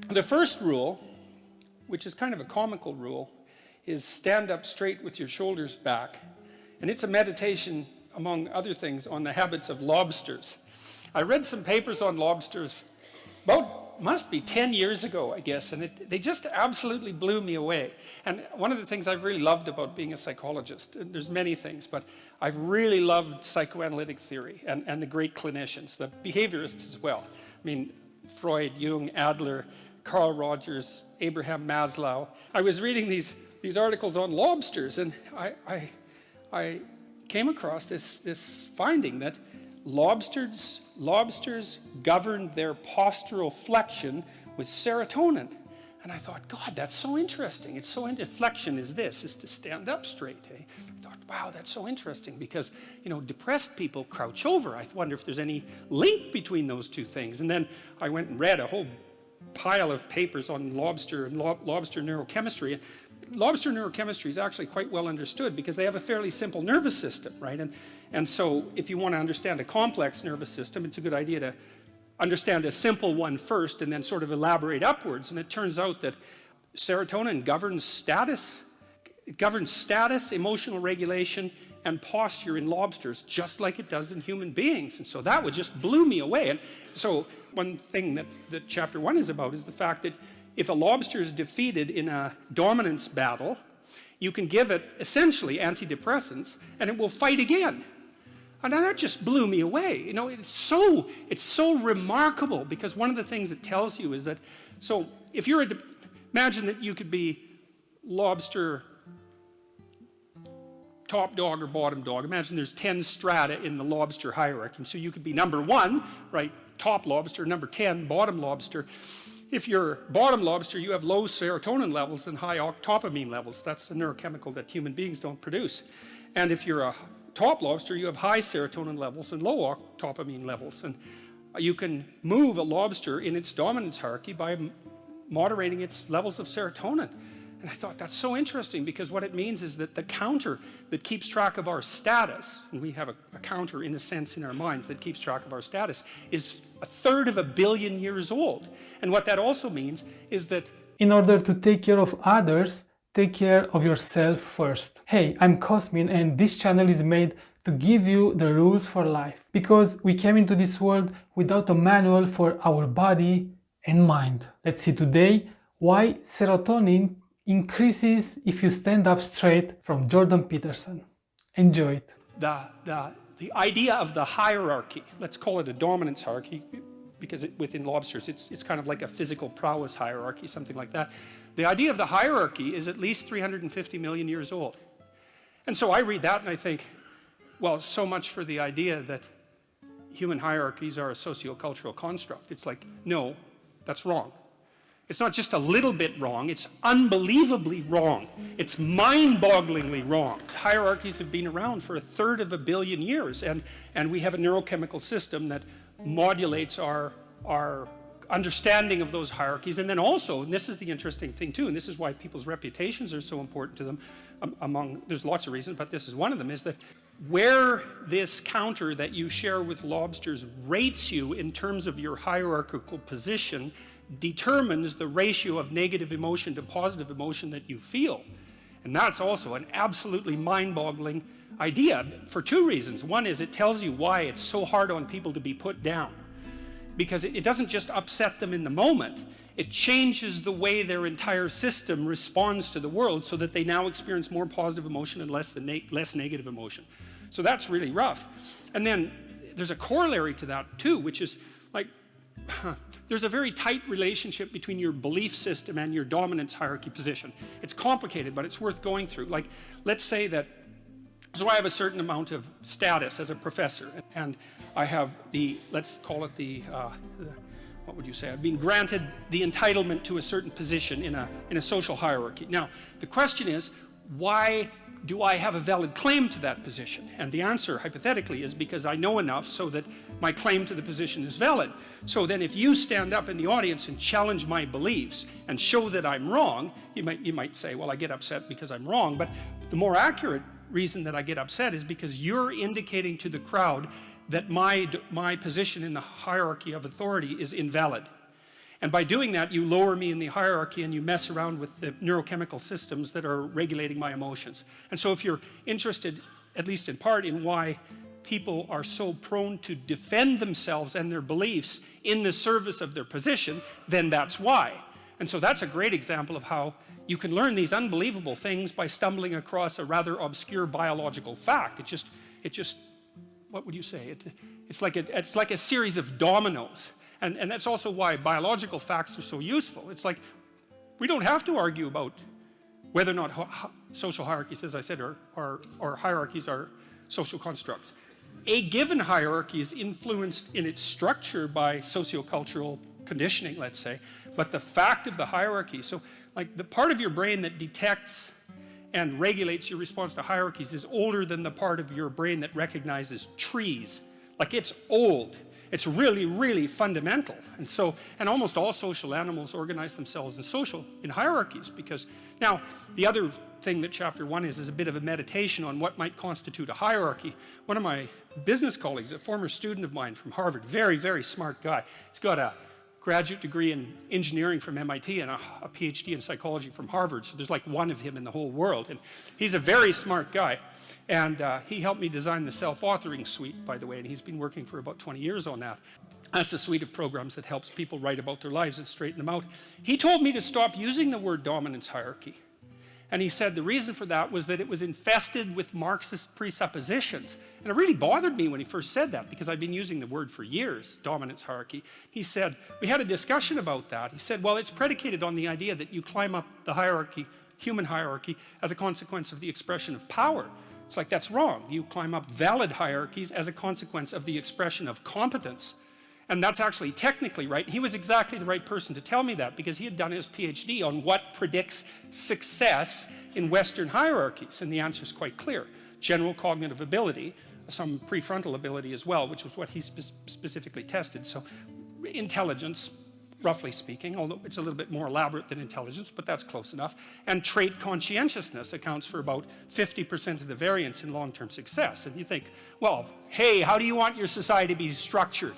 The first rule, which is kind of a comical rule, is stand up straight with your shoulders back. And it's a meditation, among other things, on the habits of lobsters. I read some papers on lobsters must be 10 years ago, I guess, and they just absolutely blew me away. And one of the things I've really loved about being a psychologist, and there's many things, but I've really loved psychoanalytic theory and the great clinicians, the behaviorists as well. I mean, Freud, Jung, Adler, Carl Rogers, Abraham Maslow. I was reading these articles on lobsters, and I came across this finding that lobsters govern their postural flexion with serotonin. And I thought, God, that's so interesting. It's so flexion is to stand up straight. Eh? I thought, wow, that's so interesting because, depressed people crouch over. I wonder if there's any link between those two things. And then I went and read a whole pile of papers on lobster and lobster neurochemistry. Lobster neurochemistry is actually quite well understood because they have a fairly simple nervous system, right? And so if you want to understand a complex nervous system, it's a good idea to understand a simple one first and then sort of elaborate upwards. And it turns out that serotonin governs status, emotional regulation, and posture in lobsters, just like it does in human beings. And so that just blew me away. And so one thing that chapter 1 is about is the fact that if a lobster is defeated in a dominance battle, you can give it essentially antidepressants and it will fight again. And that just blew me away. It's so remarkable because one of the things it tells you is that, so if you're imagine that you could be lobster top dog or bottom dog. Imagine there's 10 strata in the lobster hierarchy. So you could be number 1, right, top lobster, number 10, bottom lobster. If you're bottom lobster, you have low serotonin levels and high octopamine levels. That's a neurochemical that human beings don't produce. And if you're a top lobster, you have high serotonin levels and low octopamine levels. And you can move a lobster in its dominance hierarchy by moderating its levels of serotonin. And I thought that's so interesting because what it means is that the counter that keeps track of our status, and we have a counter in a sense in our minds that keeps track of our status, is 1/3 of a billion years old. And what that also means is that in order to take care of others, take care of yourself first. Hey, I'm Cosmin and this channel is made to give you the rules for life. Because we came into this world without a manual for our body and mind. Let's see today why serotonin increases if you stand up straight from Jordan Peterson. Enjoy it. The idea of the hierarchy, let's call it a dominance hierarchy, because within lobsters it's kind of like a physical prowess hierarchy, something like that. The idea of the hierarchy is at least 350 million years old. And so I read that and I think, well, so much for the idea that human hierarchies are a sociocultural construct. It's like, no, that's wrong. It's not just a little bit wrong, it's unbelievably wrong. It's mind-bogglingly wrong. Hierarchies have been around for 1/3 of a billion years, and we have a neurochemical system that modulates our understanding of those hierarchies. And then also, and this is the interesting thing too, and this is why people's reputations are so important to them, there's lots of reasons, but this is one of them, is that where this counter that you share with lobsters rates you in terms of your hierarchical position determines the ratio of negative emotion to positive emotion that you feel. And that's also an absolutely mind-boggling idea for 2 reasons. One is it tells you why it's so hard on people to be put down. Because it doesn't just upset them in the moment, it changes the way their entire system responds to the world so that they now experience more positive emotion and less negative emotion. So that's really rough. And then there's a corollary to that too, which is like, there's a very tight relationship between your belief system and your dominance hierarchy position. It's complicated, but it's worth going through. Like, let's say that, so I have a certain amount of status as a professor, and I have let's call it what would you say? I've been granted the entitlement to a certain position in a social hierarchy. Now, the question is, why do I have a valid claim to that position? And the answer, hypothetically, is because I know enough so that my claim to the position is valid. So then if you stand up in the audience and challenge my beliefs and show that I'm wrong, you might say, well, I get upset because I'm wrong. But the more accurate reason that I get upset is because you're indicating to the crowd that my position in the hierarchy of authority is invalid. And by doing that, you lower me in the hierarchy and you mess around with the neurochemical systems that are regulating my emotions. And so if you're interested, at least in part, in why people are so prone to defend themselves and their beliefs in the service of their position, then that's why. And so that's a great example of how you can learn these unbelievable things by stumbling across a rather obscure biological fact. It just, what would you say? It's like a series of dominoes. And that's also why biological facts are so useful. It's like, we don't have to argue about whether or not social hierarchies, as I said, or hierarchies are social constructs. A given hierarchy is influenced in its structure by sociocultural conditioning, let's say, but the fact of the hierarchy, so like the part of your brain that detects and regulates your response to hierarchies is older than the part of your brain that recognizes trees. Like, it's old. It's really, really fundamental. And so, and almost all social animals organize themselves in hierarchies, because now the other thing that chapter 1 is a bit of a meditation on what might constitute a hierarchy. One of my business colleagues, a former student of mine from Harvard, very, very smart guy. He's got a graduate degree in engineering from MIT and a PhD in psychology from Harvard, so there's like one of him in the whole world. And he's a very smart guy. And he helped me design the self-authoring suite, by the way, and he's been working for about 20 years on that. That's a suite of programs that helps people write about their lives and straighten them out. He told me to stop using the word dominance hierarchy. And he said the reason for that was that it was infested with Marxist presuppositions. And it really bothered me when he first said that, because I've been using the word for years, dominance hierarchy. He said, we had a discussion about that. He said, well, it's predicated on the idea that you climb up the hierarchy, human hierarchy, as a consequence of the expression of power. It's like, that's wrong. You climb up valid hierarchies as a consequence of the expression of competence. And that's actually technically right. He was exactly the right person to tell me that, because he had done his PhD on what predicts success in Western hierarchies. And the answer is quite clear. General cognitive ability, some prefrontal ability as well, which was what he specifically tested. So intelligence, roughly speaking, although it's a little bit more elaborate than intelligence, but that's close enough. And trait conscientiousness accounts for about 50% of the variance in long-term success. And you think, well, hey, how do you want your society to be structured?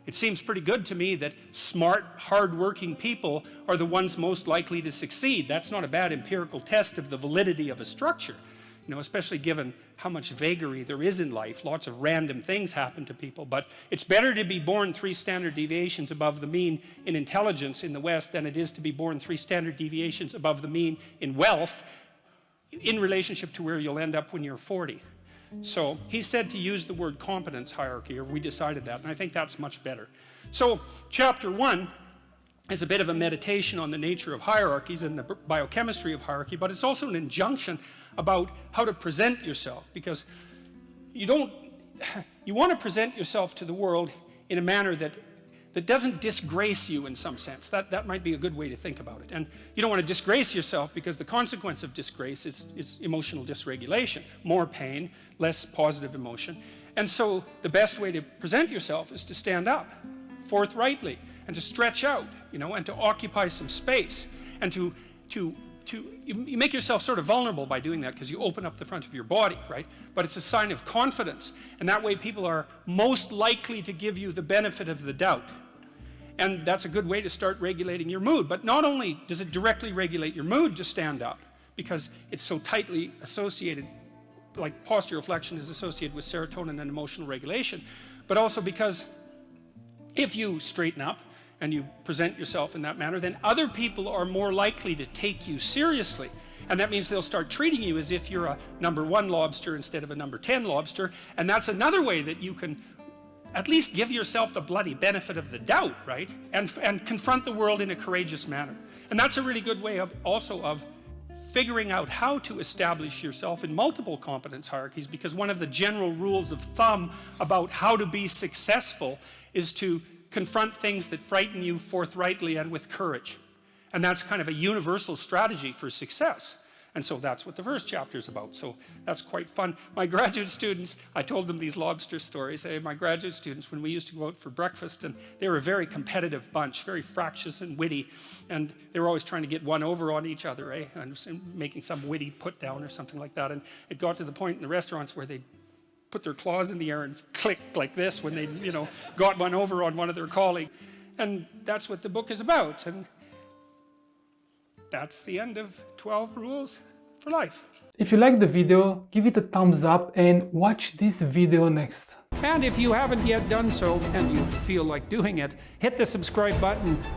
It seems pretty good to me that smart, hard-working people are the ones most likely to succeed. That's not a bad empirical test of the validity of a structure, you know, especially given how much vagary there is in life. Lots of random things happen to people, but it's better to be born 3 standard deviations above the mean in intelligence in the West than it is to be born 3 standard deviations above the mean in wealth in relationship to where you'll end up when you're 40. So he said to use the word competence hierarchy, or we decided that, and I think that's much better. So chapter 1 is a bit of a meditation on the nature of hierarchies and the biochemistry of hierarchy, but it's also an injunction about how to present yourself, because you want to present yourself to the world in a manner that doesn't disgrace you in some sense. That might be a good way to think about it. And you don't want to disgrace yourself, because the consequence of disgrace is emotional dysregulation, more pain, less positive emotion. And so the best way to present yourself is to stand up forthrightly and to stretch out, you know, and to occupy some space, and you make yourself sort of vulnerable by doing that, because you open up the front of your body, right? But it's a sign of confidence, and that way people are most likely to give you the benefit of the doubt. And that's a good way to start regulating your mood. But not only does it directly regulate your mood to stand up, because it's so tightly associated, like postural flexion is associated with serotonin and emotional regulation, but also because if you straighten up and you present yourself in that manner, then other people are more likely to take you seriously. And that means they'll start treating you as if you're a number 1 lobster instead of a number 10 lobster. And that's another way that you can at least give yourself the bloody benefit of the doubt, right? And confront the world in a courageous manner. And that's a really good way of figuring out how to establish yourself in multiple competence hierarchies, because one of the general rules of thumb about how to be successful is to confront things that frighten you forthrightly and with courage. And that's kind of a universal strategy for success. And so that's what the first chapter is about. So that's quite fun. My graduate students, I told them these lobster stories. My graduate students, when we used to go out for breakfast, and they were a very competitive bunch, very fractious and witty, and they were always trying to get one over on each other, and making some witty put down or something like that. And it got to the point in the restaurants where they'd put their claws in the air and click like this when they, got one over on one of their colleagues. And that's what the book is about. And that's the end of 12 rules for life. If you like the video, give it a thumbs up and watch this video next. And if you haven't yet done so, and you feel like doing it, hit the subscribe button.